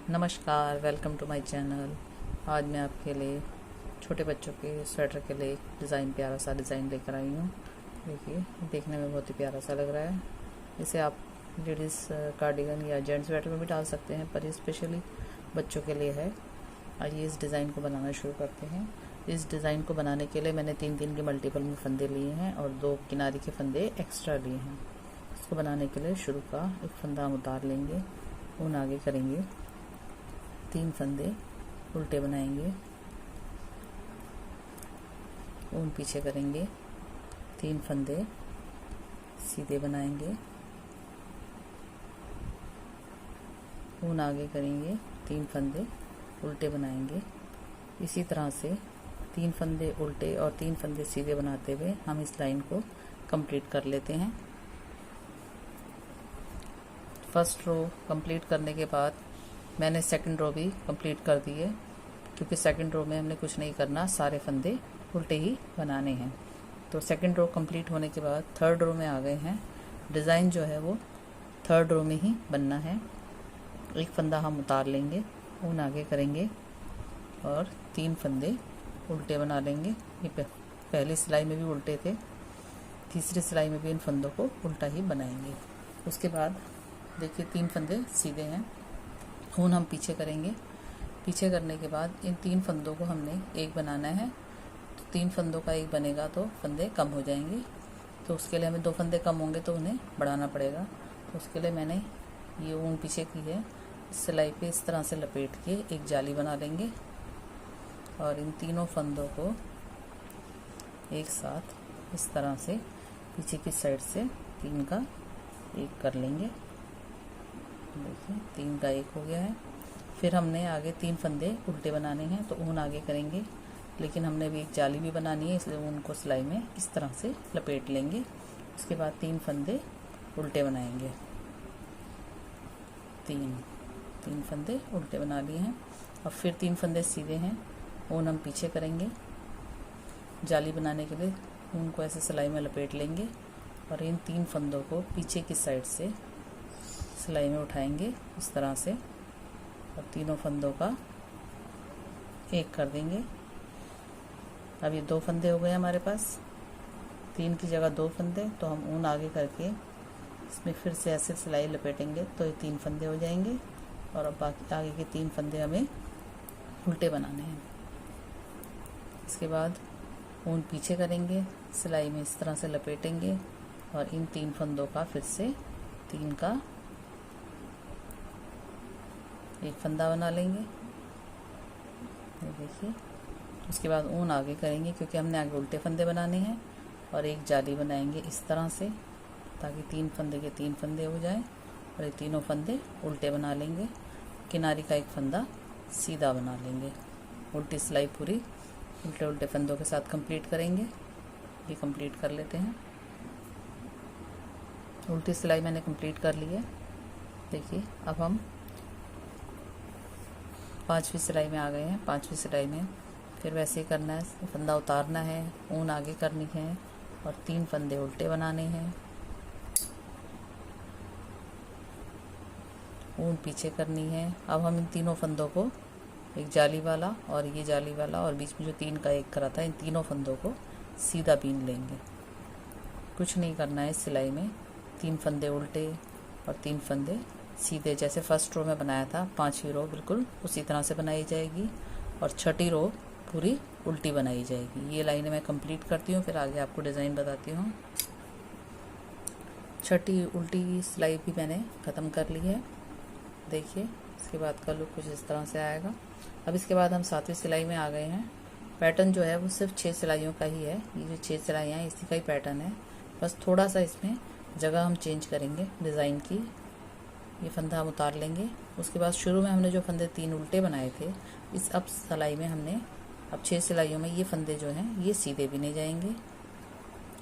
नमस्कार, welcome to my channel. आज मैं आपके लिए छोटे बच्चों के स्वेटर के लिए एक डिज़ाइन, प्यारा सा डिज़ाइन लेकर आई हूँ। देखिए, देखने में बहुत ही प्यारा सा लग रहा है। इसे आप लेडीज़ कार्डिगन या जेंट्स स्वेटर में भी डाल सकते हैं, पर ये स्पेशली बच्चों के लिए है। आइए इस डिज़ाइन को बनाना शुरू करते हैं। इस डिज़ाइन को बनाने के लिए मैंने 3 के मल्टीपल में फंदे लिए हैं और 2 किनारे के फंदे एक्स्ट्रा लिए हैं। इसको बनाने के लिए शुरू का एक फंदा हम उतार लेंगे, ऊन आगे करेंगे, 3 फंदे उल्टे बनाएंगे, ऊन पीछे करेंगे, 3 फंदे सीधे बनाएंगे, ऊन आगे करेंगे, 3 फंदे उल्टे बनाएंगे। इसी तरह से 3 फंदे उल्टे और 3 फंदे सीधे बनाते हुए हम इस लाइन को कंप्लीट कर लेते हैं। फर्स्ट रो कंप्लीट करने के बाद मैंने सेकंड रो भी कंप्लीट कर दी है, क्योंकि सेकंड रो में हमने कुछ नहीं करना, सारे फंदे उल्टे ही बनाने हैं। तो सेकंड रो कंप्लीट होने के बाद थर्ड रो में आ गए हैं। डिज़ाइन जो है वो थर्ड रो में ही बनना है। एक फंदा हम उतार लेंगे, ऊन आगे करेंगे और 3 फंदे उल्टे बना लेंगे। ये पहली सिलाई में भी उल्टे थे, तीसरी सिलाई में भी इन फंदों को उल्टा ही बनाएंगे। उसके बाद देखिए 3 फंदे सीधे हैं, ऊन हम पीछे करेंगे। पीछे करने के बाद इन 3 फंदों को हमने एक बनाना है। तो 3 फंदों का एक बनेगा तो फंदे कम हो जाएंगे, तो उसके लिए हमें 2 फंदे कम होंगे तो उन्हें बढ़ाना पड़ेगा। तो उसके लिए मैंने ये ऊन पीछे की है, सिलाई पे इस तरह से लपेट के एक जाली बना लेंगे और इन तीनों फंदों को एक साथ इस तरह से पीछे की साइड से 3 का एक कर लेंगे। देखिए 3 का एक हो गया है। फिर हमने आगे 3 फंदे उल्टे बनाने हैं, तो ऊन आगे करेंगे, लेकिन हमने भी एक जाली भी बनानी है, इसलिए ऊन को सिलाई में इस तरह से लपेट लेंगे। उसके बाद 3 फंदे उल्टे बनाएंगे, 3 फंदे उल्टे बना लिए हैं। और फिर 3 फंदे सीधे हैं, ऊन हम पीछे करेंगे। जाली बनाने के लिए ऊन को ऐसे सिलाई में लपेट लेंगे और इन 3 फंदों को पीछे की साइड से सिलाई में उठाएंगे इस तरह से और तीनों फंदों का एक कर देंगे। अब ये 2 फंदे हो गए हमारे पास, 3 की जगह 2 फंदे, तो हम ऊन आगे करके इसमें फिर से ऐसे सिलाई लपेटेंगे तो ये 3 फंदे हो जाएंगे। और अब बाकी आगे के 3 फंदे हमें उल्टे बनाने हैं। इसके बाद ऊन पीछे करेंगे, सिलाई में इस तरह से लपेटेंगे और इन 3 फंदों का फिर से 3 का एक फंदा बना लेंगे। देखिए, उसके बाद ऊन आगे करेंगे, क्योंकि हमने आगे उल्टे फंदे बनाने हैं, और एक जाली बनाएंगे इस तरह से, ताकि 3 फंदे के 3 फंदे हो जाएं और ये तीनों फंदे उल्टे बना लेंगे। किनारे का एक फंदा सीधा बना लेंगे। उल्टी सिलाई पूरी उल्टे उल्टे फंदों के साथ कंप्लीट करेंगे। ये कंप्लीट कर लेते हैं। उल्टी सिलाई मैंने कंप्लीट कर ली है। देखिए, अब हम 5वीं सिलाई में आ गए हैं। 5वीं सिलाई में फिर वैसे ही करना है, फंदा उतारना है, ऊन आगे करनी है और 3 फंदे उल्टे बनाने हैं, ऊन पीछे करनी है। अब हम इन तीनों फंदों को, एक जाली वाला और ये जाली वाला और बीच में जो 3 का एक करा था, इन तीनों फंदों को सीधा बीन लेंगे। कुछ नहीं करना है इस सिलाई में। 3 फंदे उल्टे और 3 फंदे सीधे, जैसे फर्स्ट रो में बनाया था। 5वीं रो बिल्कुल उसी तरह से बनाई जाएगी और 6ठी रो पूरी उल्टी बनाई जाएगी। ये लाइनें मैं कंप्लीट करती हूँ, फिर आगे आपको डिज़ाइन बताती हूँ। 6ठी उल्टी सिलाई भी मैंने ख़त्म कर ली है। देखिए, इसके बाद का लुक कुछ इस तरह से आएगा। अब इसके बाद हम 7वीं सिलाई में आ गए हैं। पैटर्न जो है वो सिर्फ 6 सिलाइयों का ही है। ये जो 6 सिलाइयाँ हैं इसी का ही पैटर्न है, बस थोड़ा सा इसमें जगह हम चेंज करेंगे डिज़ाइन की। ये फंदा हम उतार लेंगे। उसके बाद शुरू में हमने जो फंदे 3 उल्टे बनाए थे, इस अब सिलाई में हमने, अब 6 सिलाइयों में ये फंदे जो हैं ये सीधे भी नहीं जाएंगे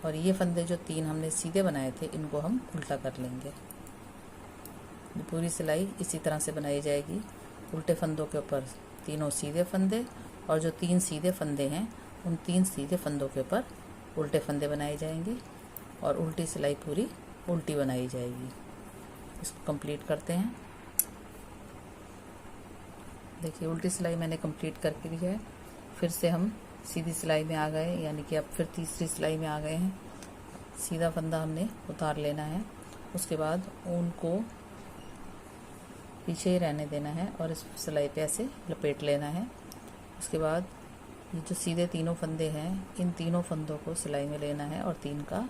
और ये फंदे जो 3 हमने सीधे बनाए थे इनको हम उल्टा कर लेंगे। पूरी सिलाई इसी तरह से बनाई जाएगी। उल्टे फंदों के ऊपर तीनों सीधे फंदे और जो 3 सीधे फंदे हैं उन 3 सीधे फंदों के ऊपर उल्टे फंदे बनाए जाएंगे और उल्टी सिलाई पूरी उल्टी बनाई जाएगी। इसको कंप्लीट करते हैं। देखिए उल्टी सिलाई मैंने कंप्लीट करके दी है। फिर से हम सीधी सिलाई में आ गए, यानी कि अब फिर तीसरी सिलाई में आ गए हैं। सीधा फंदा हमने उतार लेना है। उसके बाद ऊन को पीछे ही रहने देना है और इस सिलाई पे ऐसे लपेट लेना है। उसके बाद ये जो सीधे तीनों फंदे हैं, इन तीनों फंदों को सिलाई में लेना है और 3 का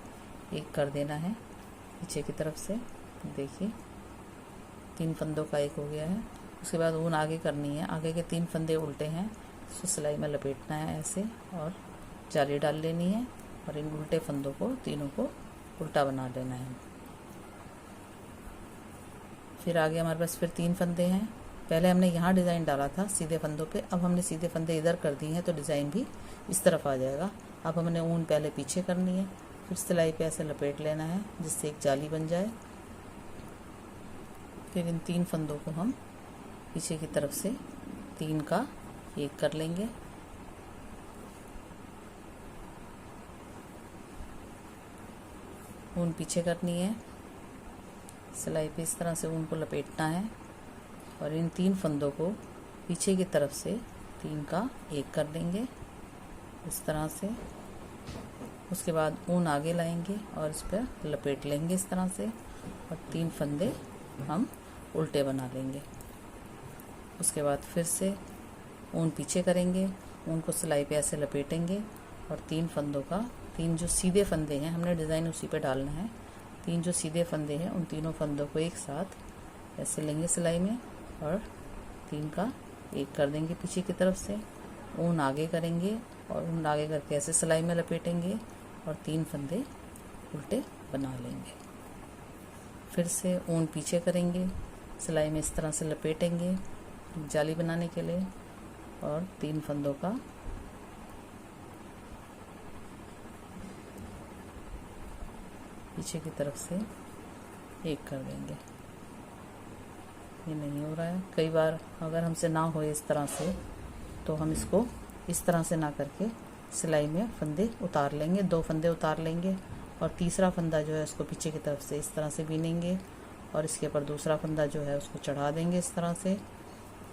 1 कर देना है पीछे की तरफ से। देखिए 3 फंदों का 1 हो गया है। उसके बाद ऊन आगे करनी है, आगे के 3 फंदे उल्टे हैं, इसको सिलाई में लपेटना है ऐसे और जाली डाल लेनी है और इन उल्टे फंदों को तीनों को उल्टा बना लेना है। फिर आगे हमारे पास फिर 3 फंदे हैं। पहले हमने यहाँ डिज़ाइन डाला था सीधे फंदों पे, अब हमने सीधे फंदे इधर कर दिए हैं तो डिज़ाइन भी इस तरफ आ जाएगा। अब हमने ऊन पहले पीछे करनी है, फिर सिलाई पे ऐसे लपेट लेना है जिससे एक जाली बन जाए। फिर इन 3 फंदों को हम पीछे की तरफ से 3 का 1 कर लेंगे। ऊन पीछे करनी है, सिलाई पे इस तरह से ऊन को लपेटना है और इन 3 फंदों को पीछे की तरफ से 3 का 1 कर देंगे इस तरह से। उसके बाद ऊन आगे लाएंगे और इस पर लपेट लेंगे इस तरह से और 3 फंदे हम उल्टे बना लेंगे। उसके बाद फिर से ऊन पीछे करेंगे, ऊन को सिलाई पे ऐसे लपेटेंगे और 3 फंदों का 3 जो सीधे फंदे हैं, हमने डिज़ाइन उसी पे डालना है। 3 जो सीधे फंदे हैं उन तीनों फंदों को एक साथ ऐसे लेंगे सिलाई में और 3 का 1 कर देंगे पीछे की तरफ से। ऊन आगे करेंगे और ऊन आगे करके ऐसे सिलाई में लपेटेंगे और 3 फंदे उल्टे बना लेंगे। फिर से ऊन पीछे करेंगे, सिलाई में इस तरह से लपेटेंगे जाली बनाने के लिए और 3 फंदों का पीछे की तरफ से 1 कर देंगे। ये नहीं हो रहा है, कई बार अगर हमसे ना हो इस तरह से तो हम इसको इस तरह से ना करके सिलाई में फंदे उतार लेंगे, 2 फंदे उतार लेंगे और तीसरा फंदा जो है उसको पीछे की तरफ से इस तरह से बीनेंगे और इसके ऊपर दूसरा फंदा जो है उसको चढ़ा देंगे इस तरह से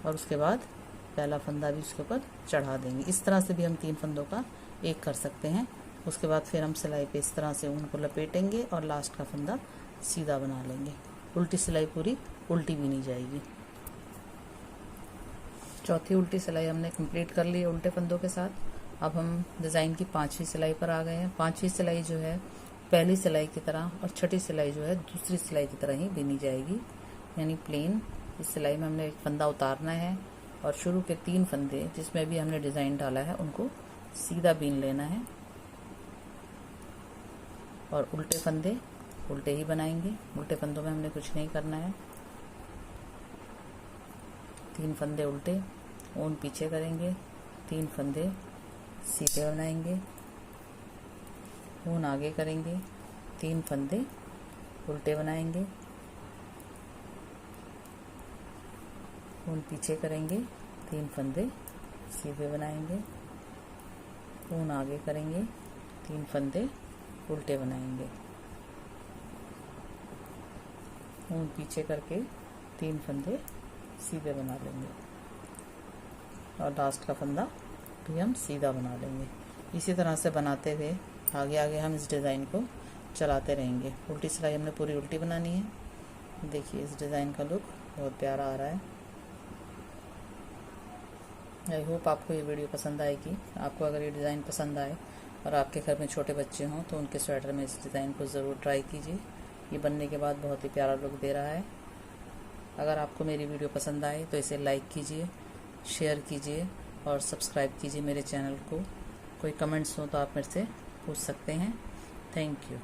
और उसके बाद पहला फंदा भी उसके ऊपर चढ़ा देंगे। इस तरह से भी हम 3 फंदों का 1 कर सकते हैं। उसके बाद फिर हम सिलाई पे इस तरह से ऊन को लपेटेंगे और लास्ट का फंदा सीधा बना लेंगे। उल्टी सिलाई पूरी उल्टी भी नहीं जाएगी। चौथी उल्टी सिलाई हमने कंप्लीट कर ली है उल्टे फंदों के साथ। अब हम डिज़ाइन की 5वीं सिलाई पर आ गए हैं। 5वीं सिलाई जो है पहली सिलाई की तरह और छठी सिलाई जो है दूसरी सिलाई की तरह ही बीनी जाएगी, यानी प्लेन। इस सिलाई में हमने एक फंदा उतारना है और शुरू के 3 फंदे जिसमें भी हमने डिज़ाइन डाला है उनको सीधा बीन लेना है और उल्टे फंदे उल्टे ही बनाएंगे। उल्टे फंदों में हमने कुछ नहीं करना है। 3 फंदे उल्टे, ऊन पीछे करेंगे, 3 फंदे सीधे बनाएंगे, ऊन आगे करेंगे, 3 फंदे उल्टे बनाएंगे, ऊन पीछे करेंगे, 3 फंदे सीधे बनाएंगे, ऊन आगे करेंगे, 3 फंदे उल्टे बनाएंगे, ऊन पीछे करके 3 फंदे सीधे बना लेंगे और लास्ट का फंदा भी हम सीधा बना लेंगे। इसी तरह से बनाते हुए आगे आगे हम इस डिज़ाइन को चलाते रहेंगे। उल्टी सिलाई हमने पूरी उल्टी बनानी है। देखिए इस डिज़ाइन का लुक बहुत प्यारा आ रहा है। आई होप आपको ये वीडियो पसंद आएगी। आपको अगर ये डिज़ाइन पसंद आए और आपके घर में छोटे बच्चे हों तो उनके स्वेटर में इस डिज़ाइन को ज़रूर ट्राई कीजिए। ये बनने के बाद बहुत ही प्यारा लुक दे रहा है। अगर आपको मेरी वीडियो पसंद आए तो इसे लाइक कीजिए, शेयर कीजिए और सब्सक्राइब कीजिए मेरे चैनल को। कोई कमेंट्स हो तो आप मेरे से पूछ सकते हैं। Thank you.